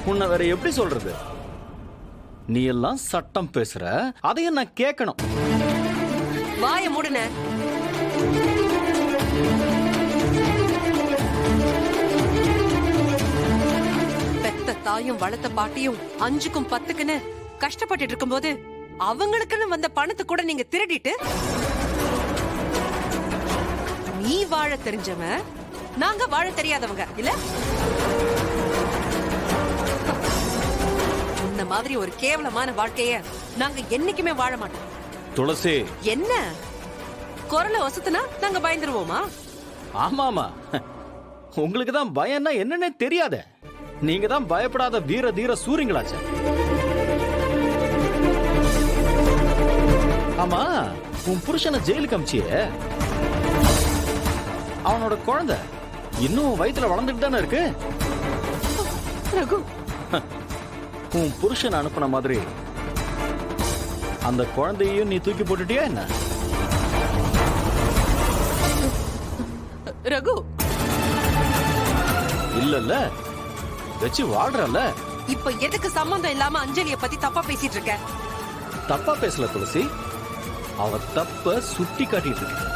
உன்னை வேற எப்படி சொல்றது? நீ எல்லாம் சட்டம் பேசுற, அதையும் நான் கேட்கணும். வாய மூடுன. பெத்த தாயும் வளர்த்த பாட்டியும் 5க்கும் 10க்குன்னு கஷ்டப்பட்டு இருக்கும்போது அவங்களுக்குன்னு வந்த பணத்தை கூட நீங்க திருடிட்டு நீ வாழ தெரிஞ்சவன், நாங்க வாழ தெரியாதவங்க இல்ல? இந்த மாதிரி ஒரு கேவலமான வாழ்க்கைய நாங்க என்னைக்குமே வாழ மாட்டோம். துளசி, என்ன குரலை வசத்துனா நாங்க பயந்துருவோமா? ஆமாமா, உங்களுக்கு தான் பயம்னா என்னன்னே தெரியாத. நீங்க தான் பயப்படாத வீர தீர சூரியங்களாச்சே. ஆமா, உன் புருஷனை ஜெயிலுக்கு அமிச்சியே, அவனோட குழந்தை இன்னும் வயித்துல வளர்ந்துட்டு தானே இருக்கு. ரகு, உன் புருஷன் அனுப்புன மாதிரி அந்த குழந்தையும் நீ தூக்கி போட்டுட்டியா என்ன? ரகு, இல்லல்ல, வச்சு வாழ்றல்ல. இப்ப எதுக்கு சம்பந்தம் இல்லாம அஞ்சலிய பத்தி தப்பா பேசிட்டு இருக்க? தப்பா பேசல துளசி, அவ தப்ப சுட்டி காட்டிட்டு இருக்க.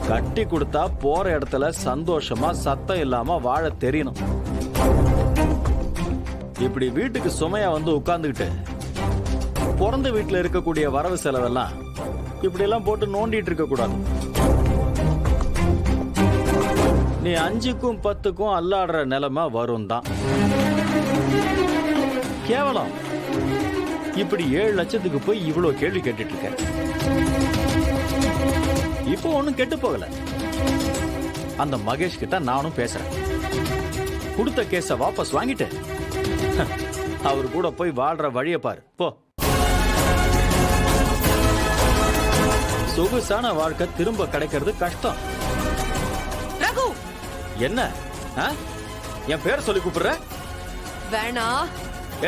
கட்டி கொடுத்தா போற இடத்துல சந்தோஷமா சத்தம் இல்லாம வாழ தெரியணும். இப்படி வீட்டுக்கு சுமையா வந்து உட்கார்ந்துகிட்டு பிறந்த வீட்டுல இருக்கக்கூடிய வரவு செலவெல்லாம் இப்படி எல்லாம் போட்டு நோண்டிட்டு இருக்க கூடாது. நீ 5க்கும் 10க்கும் அல்லாடுற நிலைமை வரும் தான். கேவலம் இப்படி 7 லட்சத்துக்கு போய் இவ்வளவு கேள்வி கேட்டுட்டு இருக்க. இப்போ ஒண்ணும் கெட்டு போகல. அந்த மகேஷ் கிட்ட நானும் பேசுறேன். கொடுத்த கேஸ வாபஸ் வாங்கிட்டு அவர் கூட போய் வாழ்ற வழிய பாரு போ. சொகுசான வாழ்க்கை திரும்ப கிடைக்கிறது கஷ்டம். ரகு, என்ன என் பேர் சொல்லி கூப்பிடுற? வேணா.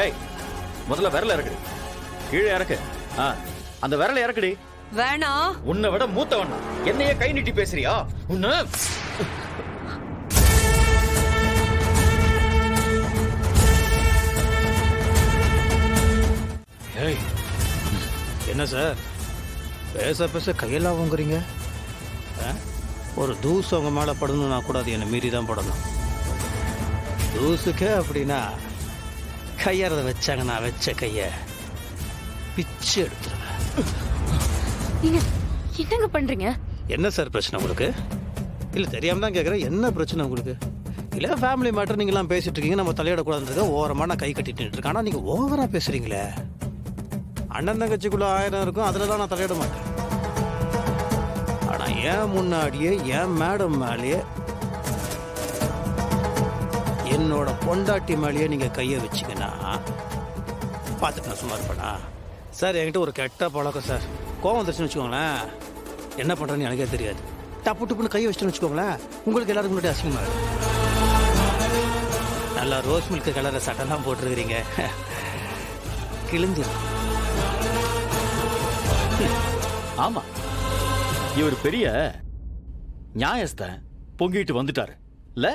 ஏய், முதல்ல விரல இறக்குடி, கீழே இறக்கு. அந்த விரல இறக்குடி. வேணா. உன்னை விட மூத்தவனா என்னையே கை நீட்டி பேசுறியா? உன்ன என்ன சார் பேச பேச கையெல்லாம் வாங்குறீங்க? ஒரு தூசு அவங்க மேலே படணும்னா கூட அது என்னை மீறி தான் படணும். தூசுக்கே அப்படின்னா கையறத வச்சாங்க, நான் வச்ச கைய பிச்சு எடுத்துருவேன். நீங்க என்னங்க பண்றீங்க? என்ன சார் பிரச்சனை உங்களுக்கு? இல்லை தெரியாம தான் கேட்குறேன், என்ன பிரச்சனை உங்களுக்கு? இல்லை ஃபேமிலி மேட்டர் நீங்களாம் பேசிட்டு இருக்கீங்க, நம்ம தலையிடக்கூடாதுன்றத ஓரமாக நான் கை கட்டிட்டு இருக்கேன். ஆனால் நீங்கள் ஓவராக பேசுறீங்களே. அண்ணன் தங்கச்சிக்குள்ள 1000 இருக்கும், அதிலலாம் நான் தலையிட மாட்டேன். ஆனால் ஏன் முன்னாடியே என் மேடம் மேலேயே என்னோட பொண்டாட்டி மேலேயே நீங்கள் கையை வச்சிங்கன்னா பார்த்துட்டு நான் சும்மா இருப்பேனா? சார் என்கிட்ட ஒரு கெட்ட பழக்கம் சார். கோவம் வந்துச்சுன்னு வச்சுக்கோங்களேன், என்ன பண்ணுறேன்னு எனக்கே தெரியாது. டப்பு டப்புன்னு கையை வச்சுட்டு வச்சுக்கோங்களேன், உங்களுக்கு எல்லாருக்கும் முன்னாடி அசிங்கமாக இருக்கும். நல்லா ரோஸ் மில்க் கலரை சட்டெல்லாம் போட்டுருக்கிறீங்க, கிழிஞ்சிடும். ஆமா, இவர் பெரிய நியாயஸ்த பொங்கிட்டு வந்துட்டாரு இல்ல?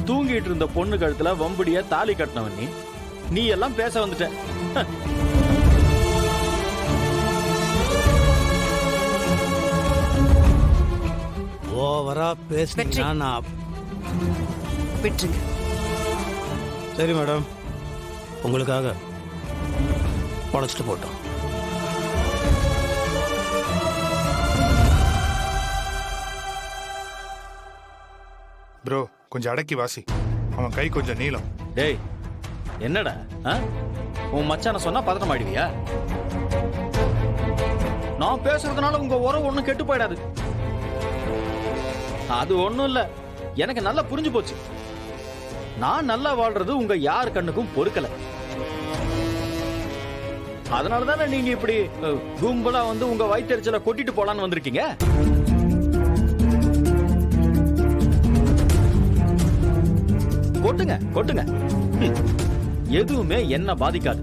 தூங்கிட்டு இருந்த பொண்ணு கழுத்துல வம்படியா தாலி கட்டினவன் நீ எல்லாம் பேச வந்துட்ட. ஓவரா பேசுனீங்கன்னா நான் விட்டுருங்க. சரி மேடம், உங்களுக்காக உடச்சிட்டு போட்டோம். ப்ரோ கொஞ்சம் அடக்கி வாசி, அவன் கை கொஞ்சம் நீளம். டேய், என்னடா உன் மச்சான சொன்னா பதட்டம் ஆயிடுவியா? நான் பேசுறதுனால உங்க உறவு ஒண்ணும் கெட்டு போயிடாது. அது ஒண்ணும் இல்ல, எனக்கு நல்லா புரிஞ்சு போச்சு. நான் நல்லா வாழ்றது உங்க யார் கண்ணுக்கும் பொறுக்கல. அதனாலதானே நீங்க இப்படி கும்பலா வந்து உங்க வயிற்றுச்சல கொட்டிட்டு போலான்னு வந்திருக்கீங்க. கொட்டுங்க கொட்டுங்க, எதுவுமே என்ன பாதிக்காது.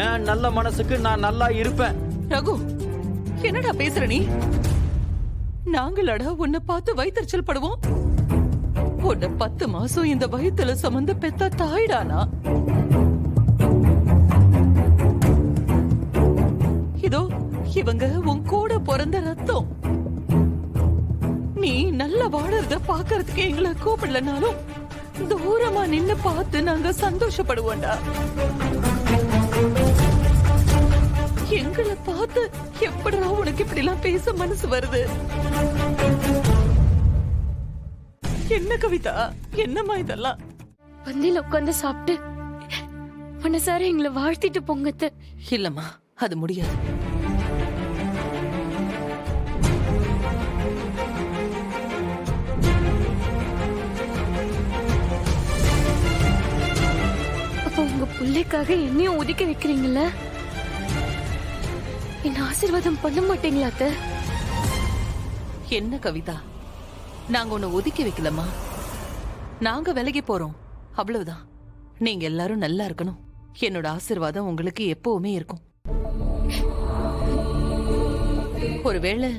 ஏன் நல்ல மனசுக்கு நான் நல்லா இருப்பேன். ரகு, என்னடா பேசுற நீ? நாங்களடா உன்னை பார்த்து வயிற்றுச்சல் படுவோம். உன்னை 10 மாசம் இந்த வயித்துல சுமந்து பெத்த தாய்டானா? இதோ இவங்க உன் கூட பிறந்த ரத்தம். நீ நல்லா வாழறத பாக்குறதுக்கு எங்களை கூப்பிடலனாலும் தூரமா நின்னு பார்த்து நாங்க சந்தோஷப்படுவோம்டா. எங்களை பார்த்து எப்படிடா உனக்கு இப்படி எல்லாம் பேச மனசு வருது? என்ன கவிதா, என்னம்மா இதெல்லாம்? பந்தியில உட்காந்து சாப்பிட்டு மனசார எங்களை வாழ்த்திட்டு பொங்கத்து. இல்லம்மா, அது முடியாது. அப்ப உங்க பிள்ளைக்காக என்னையும் ஒதுக்கி வைக்கிறீங்கல்ல? என்ன ஆசீர்வாதம் பண்ண மாட்டீங்களா அத்தை? என்ன கவிதா, நாங்க உன்னை ஒதுக்கி வைக்கலம்மா. நாங்க விலகி போறோம், அவ்வளவுதான். நீங்க எல்லாரும் நல்லா இருக்கணும். என்னோட ஆசீர்வாதம் உங்களுக்கு எப்பவுமே இருக்கும். ஒருவேளை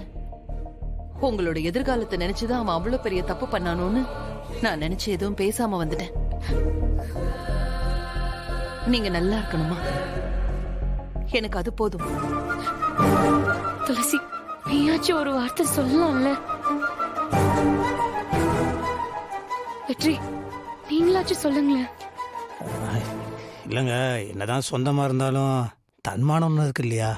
உங்களோட எதிர்காலத்தை நினைச்சுதான் அவன் அவ்வளவு பெரிய தப்பு பண்ணானோன்னு நான் நினைச்சு எதுவும் பேசாம வந்துட்டேன். நீங்க நல்லா இருக்கணுமா, எனக்கு அது போதும். துளசி, நீயாச்சும் ஒரு வார்த்தை சொல்லலாம்ல? வெற்றி, நீங்களாச்சும் சொல்லுங்களேன். இல்லைங்க, என்னதான் சொந்தமாக இருந்தாலும் தன்மானம் ஒன்று இருக்கு இல்லையா?